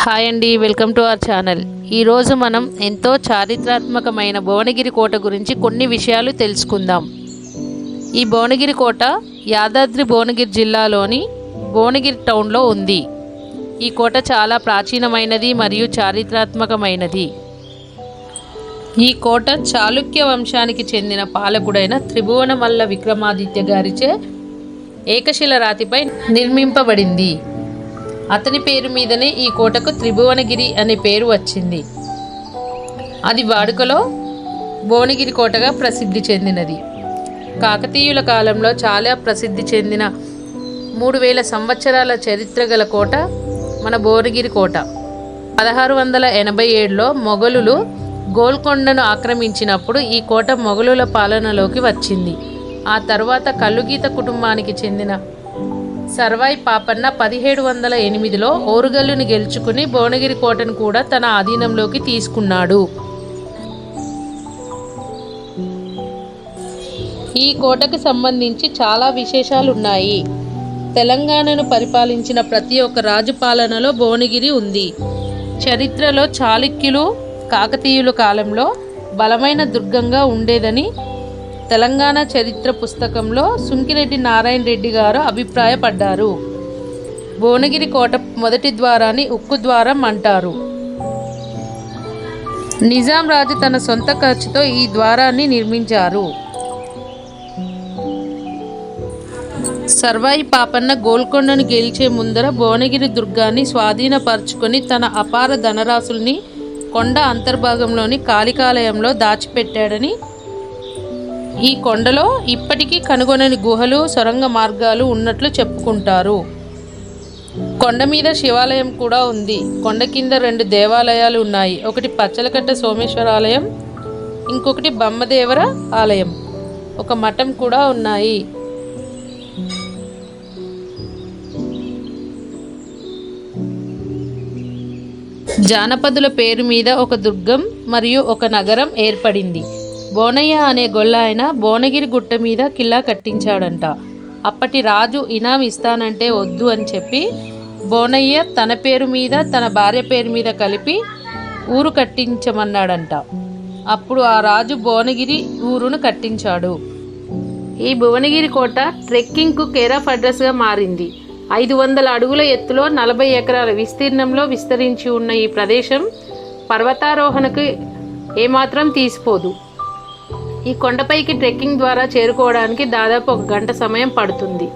Hi అండి, welcome to our channel. ఈరోజు మనం ఎంతో చారిత్రాత్మకమైన భువనగిరి కోట గురించి కొన్ని విషయాలు తెలుసుకుందాం. ఈ భువనగిరి కోట యాదాద్రి భువనగిరి జిల్లాలోని భువనగిరి టౌన్లో ఉంది. ఈ కోట చాలా ప్రాచీనమైనది మరియు చారిత్రాత్మకమైనది. ఈ కోట చాళుక్య వంశానికి చెందిన పాలకుడైన త్రిభువనమల్ల విక్రమాదిత్య గారిచే ఏకశిల రాతిపై నిర్మింపబడింది. అతని పేరు మీదనే ఈ కోటకు త్రిభువనగిరి అనే పేరు వచ్చింది. అది వాడుకలో భువనగిరి కోటగా ప్రసిద్ధి చెందినది. కాకతీయుల కాలంలో చాలా ప్రసిద్ధి చెందిన 3000 సంవత్సరాల చరిత్ర గల కోట మన భువనగిరి కోట. 1687లో మొఘలులు గోల్కొండను ఆక్రమించినప్పుడు ఈ కోట మొఘలుల పాలనలోకి వచ్చింది. ఆ తర్వాత కల్లుగీత కుటుంబానికి చెందిన సర్వాయి పాపన్న 1708లో ఓరుగల్లుని గెలుచుకుని భువనగిరి కోటను కూడా తన ఆధీనంలోకి తీసుకున్నాడు. ఈ కోటకు సంబంధించి చాలా విశేషాలు ఉన్నాయి. తెలంగాణను పరిపాలించిన ప్రతి ఒక్క రాజు పాలనలో భువనగిరి ఉంది. చరిత్రలో చాళుక్యులు కాకతీయుల కాలంలో బలమైన దుర్గంగా ఉండేదని తెలంగాణ చరిత్ర పుస్తకంలో సుంకిరెడ్డి నారాయణ రెడ్డి గారు అభిప్రాయపడ్డారు. భువనగిరి కోట మొదటి ద్వారాన్ని ఉక్కు ద్వారం అంటారు. నిజాం రాజు తన సొంత ఖర్చుతో ఈ ద్వారాన్ని నిర్మించారు. సర్వాయి పాపన్న గోల్కొండను గెలిచే ముందర భువనగిరి దుర్గాన్ని స్వాధీనపరుచుకొని తన అపార ధనరాశుల్ని కొండ అంతర్భాగంలోని కాళికాలయంలో దాచిపెట్టాడని, ఈ కొండలో ఇప్పటికీ కనుగొనని గుహలు, సొరంగ మార్గాలు ఉన్నట్లు చెప్పుకుంటారు. కొండ మీద శివాలయం కూడా ఉంది. కొండ కింద 2 దేవాలయాలు ఉన్నాయి. ఒకటి పచ్చలకట్ట సోమేశ్వర ఆలయం, ఇంకొకటి బమ్మదేవర ఆలయం. ఒక మఠం కూడా ఉన్నాయి. జానపదుల పేరు మీద ఒక దుర్గం మరియు ఒక నగరం ఏర్పడింది. బోనయ్య అనే గొల్లాయన భువనగిరి గుట్ట మీద కిల్లా కట్టించాడంట. అప్పటి రాజు ఇనాం ఇస్తానంటే వద్దు అని చెప్పి బోనయ్య తన పేరు మీద తన భార్య పేరు మీద కలిపి ఊరు కట్టించమన్నాడంట. అప్పుడు ఆ రాజు భువనగిరి ఊరును కట్టించాడు. ఈ భువనగిరి కోట ట్రెక్కింగ్కు కేర్ ఆఫ్ అడ్రస్గా మారింది. 500 అడుగుల ఎత్తులో 40 ఎకరాల విస్తీర్ణంలో విస్తరించి ఉన్న ఈ ప్రదేశం పర్వతారోహణకు ఏమాత్రం తీసిపోదు. ఈ కొండపైకి ట్రెక్కింగ్ ద్వారా చేరుకోవడానికి దాదాపు 1 గంట సమయం పడుతుంది.